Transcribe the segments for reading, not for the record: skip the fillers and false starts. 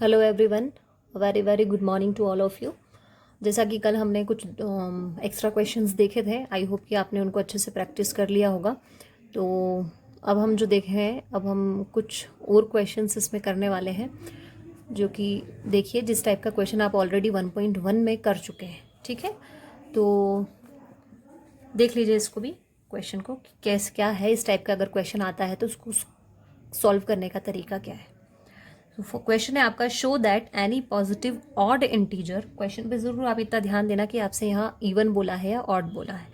Hello everyone, very very good morning to all of you. जैसा कि कल हमने कुछ एक्स्ट्रा क्वेश्चंस देखे थे, आई होप कि आपने उनको अच्छे से प्रैक्टिस कर लिया होगा। तो अब हम जो देखे हैं, अब हम कुछ और क्वेश्चंस इसमें करने वाले हैं, जो कि देखिए जिस टाइप का क्वेश्चन आप ऑलरेडी 1.1 में कर चुके हैं। ठीक है, तो देख लीजिए इसको भी, क्वेश्चन को कि कैसे क्या है। इस टाइप का अगर क्वेश्चन आता है तो उसको सॉल्व करने का तरीका क्या है। क्वेश्चन है आपका, show that any positive odd integer. Question पे जरूर आप इतना ध्यान देना कि आपसे यहाँ इवन बोला है या ऑड बोला है।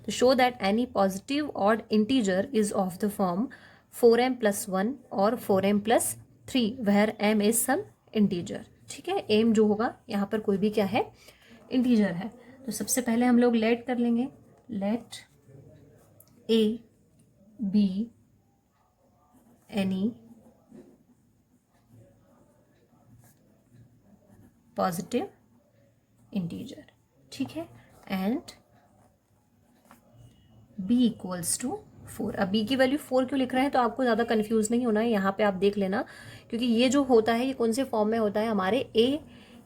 तो show that any positive odd integer is of the form 4m+1 और 4m+3 where m is some integer. ठीक है, m जो होगा यहाँ पर कोई भी क्या है, इंटीजर है। तो सबसे पहले हम लोग लेट कर लेंगे, let a be any positive integer. ठीक है, एंड b इक्वल्स टू 4। अब b की वैल्यू 4 क्यों लिख रहे हैं, तो आपको ज़्यादा कंफ्यूज नहीं होना है। यहाँ पे आप देख लेना, क्योंकि ये जो होता है ये कौन से फॉर्म में होता है, हमारे a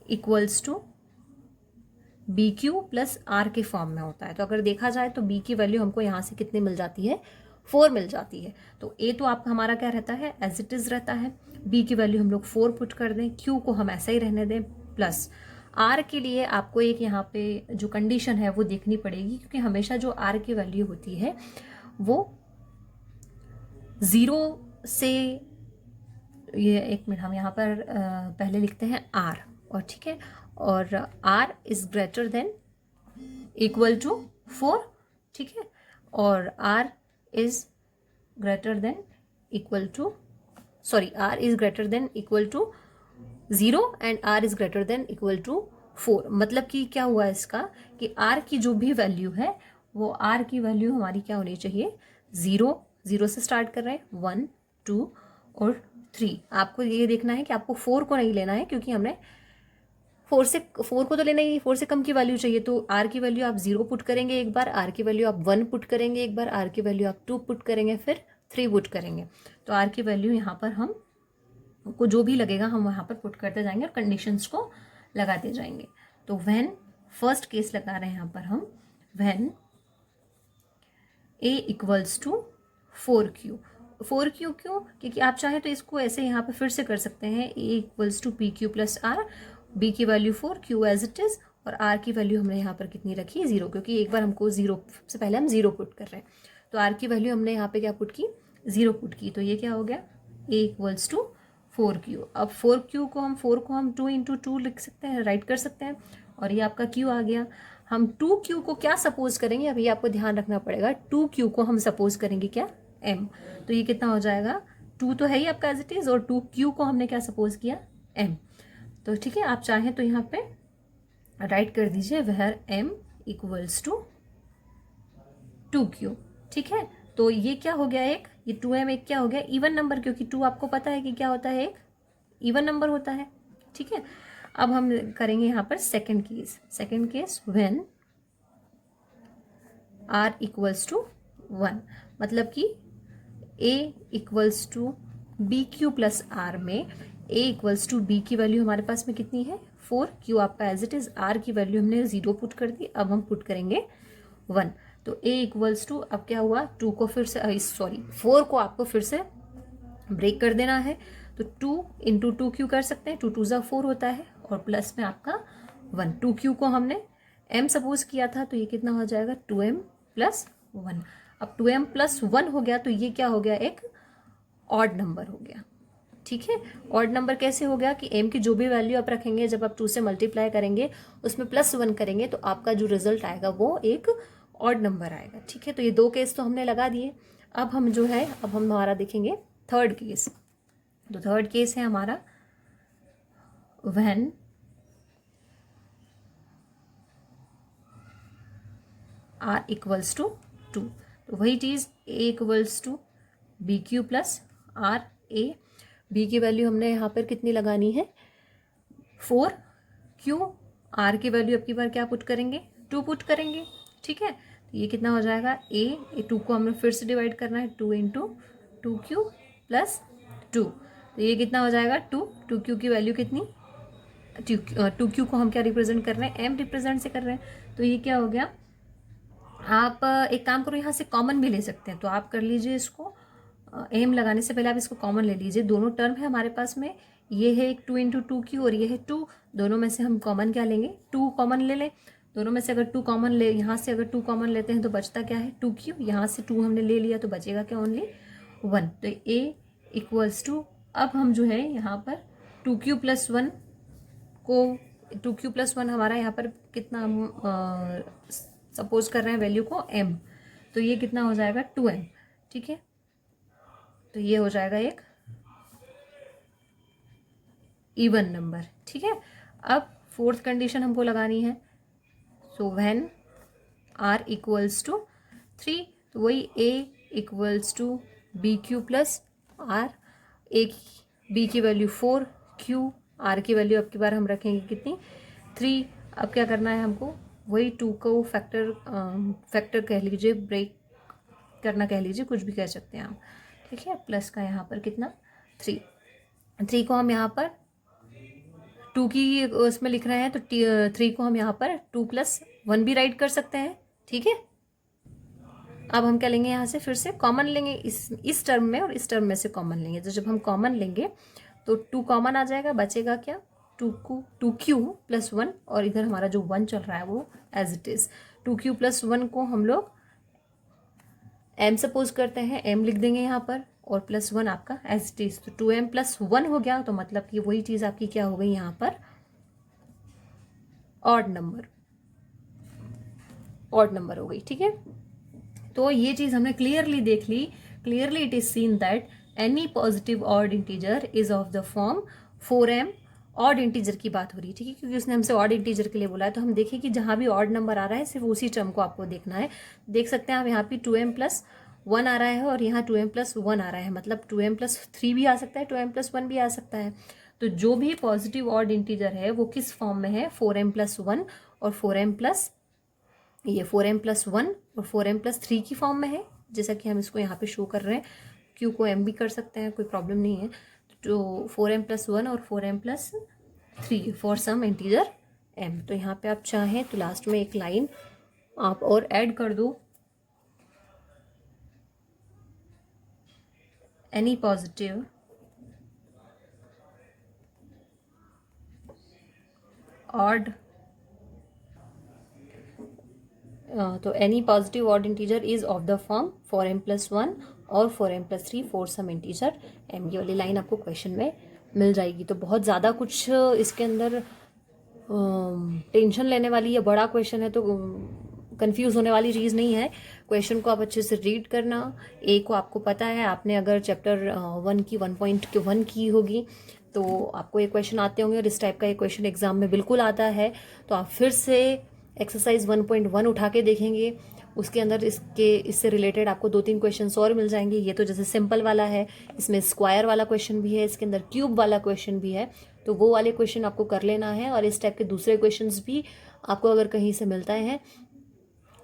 equals to B Q plus R के फॉर्म में होता है। तो अगर देखा जाए तो b की वैल्यू हमको यहाँ से कितनी मिल जाती है, 4 मिल जाती है। तो a तो आप हमारा क्या रहता है, एज इट इज़ रहता है। b की वैल्यू हम लोग 4 पुट कर दें, q को हम ऐसा ही रहने दें, प्लस आर के लिए आपको एक यहाँ पे जो कंडीशन है वो देखनी पड़ेगी, क्योंकि हमेशा जो आर की वैल्यू होती है वो 0 से, ये एक मिनट हम यहाँ पर पहले लिखते हैं आर, और ठीक है, और R is greater than equal to 4। ठीक है, और R is greater than equal to, sorry, R is greater than equal to 0 and r is greater than equal to 4। मतलब कि क्या हुआ इसका, कि r की जो भी वैल्यू है वो r की वैल्यू हमारी क्या होनी चाहिए, 0 से स्टार्ट कर रहे हैं, 1 2 और 3। आपको ये देखना है कि आपको 4 को नहीं लेना है, क्योंकि हमने 4 को तो लेना ही, 4 से कम की वैल्यू चाहिए। तो r की वैल्यू आप 0 पुट करेंगे एक बार, r की वैल्यू आप 1 पुट करेंगे एक बार, r की वैल्यू आप 2 पुट करेंगे, फिर 3 पुट करेंगे। तो r की वैल्यू यहाँ पर हम को जो भी लगेगा हम वहाँ पर पुट करते जाएंगे और कंडीशंस को लगाते जाएंगे। तो व्हेन, फर्स्ट केस लगा रहे हैं यहाँ पर हम, when a equals to 4q। 4q क्यों, क्योंकि आप चाहें तो इसको ऐसे यहाँ पर फिर से कर सकते हैं, a equals to pq plus r, b की value 4, q as it is, और r की वैल्यू हमने यहाँ पर कितनी रखी, 0, क्योंकि एक बार हमको 0 से पहले हम 0 पुट कर रहे हैं। तो r की वैल्यू हमने यहाँ पे क्या पुट की, 0 पुट की। तो ये क्या हो गया, a इक्वल्स टू 4q। अब 4q को हम 4 को हम 2 इंटू 2 लिख सकते हैं, राइट कर सकते हैं, और ये आपका q आ गया। हम 2q को क्या सपोज करेंगे, अभी आपको ध्यान रखना पड़ेगा, 2q को हम सपोज करेंगे क्या, m। तो ये कितना हो जाएगा, 2 तो है ही आपका एज इट इज, और 2q को हमने क्या सपोज किया, m। तो ठीक है, आप चाहें तो यहाँ पे राइट कर दीजिए, where m equals to 2q। ठीक है, तो ये क्या हो गया, एक ये 2m एक क्या हो गया, इवन नंबर, क्योंकि 2 आपको पता है कि क्या होता है, एक इवन नंबर होता है। ठीक है, अब हम करेंगे यहाँ पर second case. Second case, when r equals to 1, मतलब कि a equals to B Q plus r में a इक्वल्स टू b की वैल्यू हमारे पास में कितनी है, 4, q आपका एज इट इज, r की वैल्यू हमने 0 पुट कर दी, अब हम पुट करेंगे 1। तो a इक्वल्स टू, अब क्या हुआ, 2 को फिर से, सॉरी 4 को आपको फिर से ब्रेक कर देना है। तो 2 इंटू 2q कर सकते हैं, 2 2 ज़ा 4 होता है, और प्लस में आपका 1। 2q को हमने m सपोज किया था, तो ये कितना हो जाएगा, 2m प्लस 1। अब 2m प्लस 1 हो गया, तो ये क्या हो गया, एक ऑड नंबर हो गया। ठीक है, ऑड नंबर कैसे हो गया, कि m की जो भी वैल्यू आप रखेंगे, जब आप 2 से मल्टीप्लाई करेंगे, उसमें +1 करेंगे, तो आपका जो रिजल्ट आएगा वो एक ऑड नंबर आएगा। ठीक है, तो ये 2 केस तो हमने लगा दिए। अब हम जो है, अब हम हमारा देखेंगे थर्ड केस। तो थर्ड केस है हमारा, व्हेन r इक्वल्स टू 2। तो वही चीज़, a equals to B Q plus r a. b की वैल्यू हमने यहाँ पर कितनी लगानी है, 4, q, r की वैल्यू अब की बार क्या पुट करेंगे, 2 पुट करेंगे। ठीक है, तो ये कितना हो जाएगा, a 2 को हमने फिर से डिवाइड करना है, 2 इंटू 2q प्लस 2। तो ये कितना हो जाएगा, 2 2q की वैल्यू कितनी, 2q को हम क्या रिप्रेजेंट कर रहे हैं, m रिप्रेजेंट से कर रहे हैं। तो ये क्या हो गया, आप एक काम करो, यहाँ से कॉमन भी ले सकते हैं, तो आप कर लीजिए इसको, एम लगाने से पहले आप इसको कॉमन ले लीजिए। दोनों टर्म है हमारे पास में, ये है एक 2 इंटू 2q और ये है 2, दोनों में से हम कॉमन क्या लेंगे, 2 कॉमन ले लें। दोनों में से अगर 2 कॉमन ले, यहाँ से अगर 2 कॉमन लेते हैं तो बचता क्या है, 2q, यहाँ से 2 हमने ले लिया तो बचेगा क्या, ओनली 1। तो a इक्वल्स टू, अब हम जो है यहाँ पर 2q प्लस 1 को, 2q प्लस 1 हमारा यहाँ पर कितना, हम सपोज कर रहे हैं वैल्यू को m, तो ये कितना हो जाएगा 2m, ठीक है। तो ये हो जाएगा एक इवन नंबर, ठीक है। अब फोर्थ कंडीशन हमको लगानी है, so when r equals to 3, तो वही a equals to B Q plus r, a b की वैल्यू 4, q r की वैल्यू अब की बार हम रखेंगे कितनी, 3। अब क्या करना है हमको, वही 2 को फैक्टर कह लीजिए, ब्रेक करना कह लीजिए, कुछ भी कह सकते हैं आप, ठीक है। प्लस का यहाँ पर कितना 3 को हम यहाँ पर 2 की उसमें लिख रहे हैं, तो 3 को हम यहाँ पर 2 प्लस 1 भी राइट कर सकते हैं, ठीक है। अब हम क्या लेंगे, यहाँ से फिर से कॉमन लेंगे, इस टर्म में और इस टर्म में से कॉमन लेंगे। तो जब हम कॉमन लेंगे तो 2 कॉमन आ जाएगा, बचेगा क्या, 2q प्लस 1, और इधर हमारा जो 1 चल रहा है वो as it is. 2q plus 1 को हम लोग m सपोज करते हैं, m लिख देंगे यहाँ पर, और प्लस 1 आपका एज इट इज, तो 2m प्लस 1 हो गया। तो मतलब कि वही चीज़ आपकी क्या हो गई यहाँ पर, ऑड नंबर हो गई, ठीक है। तो ये चीज़ हमने क्लियरली देख ली, clearly it is seen that any positive odd integer is of the form 4m, odd integer की बात हो रही है, ठीक है, क्योंकि उसने हमसे ऑड इंटीजर के लिए बोला है। तो हम देखें कि जहाँ भी ऑड नंबर आ रहा है सिर्फ उसी टर्म को आपको देखना है। देख सकते हैं आप यहाँ पे 2m प्लस 1 आ रहा है और यहाँ 2m प्लस 1 आ रहा है, मतलब 2m प्लस 3 भी आ सकता है, 2m प्लस 1 भी आ सकता है। तो जो भी पॉजिटिव ऑड इंटीजर है वो किस फॉर्म में है, 4m प्लस 1 और 4m प्लस 1 और 4m प्लस 3 की फॉर्म में है, जैसा कि हम इसको यहाँ पे शो कर रहे हैं। q को m भी कर सकते हैं, कोई प्रॉब्लम नहीं है। तो 4m प्लस 1 और 4m plus 3 for some integer m। तो यहाँ पे आप चाहें तो लास्ट में एक लाइन आप और ऐड कर दो, एनी पॉजिटिव ऑड, तो any positive odd integer is of the form 4m plus 1 और 4m plus 3 for some integer m। ये वाली लाइन आपको क्वेश्चन में मिल जाएगी। तो बहुत ज़्यादा कुछ इसके अंदर टेंशन लेने वाली, या बड़ा क्वेश्चन है तो कंफ्यूज होने वाली चीज़ नहीं है। क्वेश्चन को आप अच्छे से रीड करना, ए को आपको पता है, आपने अगर चैप्टर 1 की 1.1 की होगी तो आपको ये क्वेश्चन आते होंगे, और इस टाइप का ये क्वेश्चन एग्जाम में बिल्कुल आता है। तो आप फिर से एक्सरसाइज 1.1 उठा के देखेंगे, उसके अंदर इससे रिलेटेड आपको 2-3 क्वेश्चन और मिल जाएंगे। ये तो जैसे सिंपल वाला है, इसमें स्क्वायर वाला क्वेश्चन भी है, इसके अंदर क्यूब वाला क्वेश्चन भी है, तो वो वाले क्वेश्चन आपको कर लेना है। और इस टाइप के दूसरे क्वेश्चंस भी आपको अगर कहीं से मिलता है,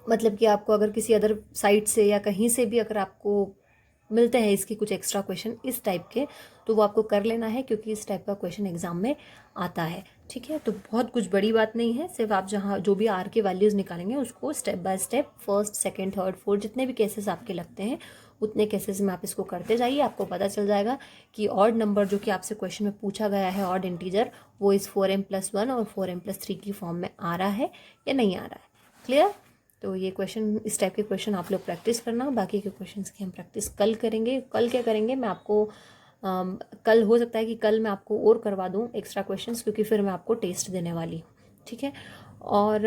मतलब कि आपको अगर किसी अदर साइट से या कहीं से भी अगर आपको मिलते हैं इसके कुछ एक्स्ट्रा क्वेश्चन इस टाइप के, तो वो आपको कर लेना है, क्योंकि इस टाइप का क्वेश्चन एग्जाम में आता है, ठीक है। तो बहुत कुछ बड़ी बात नहीं है, सिर्फ आप जहाँ जो भी आर के वैल्यूज़ निकालेंगे उसको step by step, first, second, third, fourth, जितने भी केसेस आपके लगते हैं उतने केसेस में आप इसको करते जाइए। आपको पता चल जाएगा कि ऑड नंबर जो कि आपसे क्वेश्चन में पूछा गया है, ऑड इंटीजर, वो इस 4m प्लस 1 और 4m प्लस 3 की फॉर्म में आ रहा है या नहीं आ रहा है। क्लियर। तो ये क्वेश्चन, इस टाइप के क्वेश्चन आप लोग प्रैक्टिस करना, बाकी के क्वेश्चंस की हम प्रैक्टिस कल करेंगे। कल क्या करेंगे, मैं आपको कल हो सकता है कि कल मैं आपको और करवा दूं एक्स्ट्रा क्वेश्चंस, क्योंकि फिर मैं आपको टेस्ट देने वाली हूँ, ठीक है। और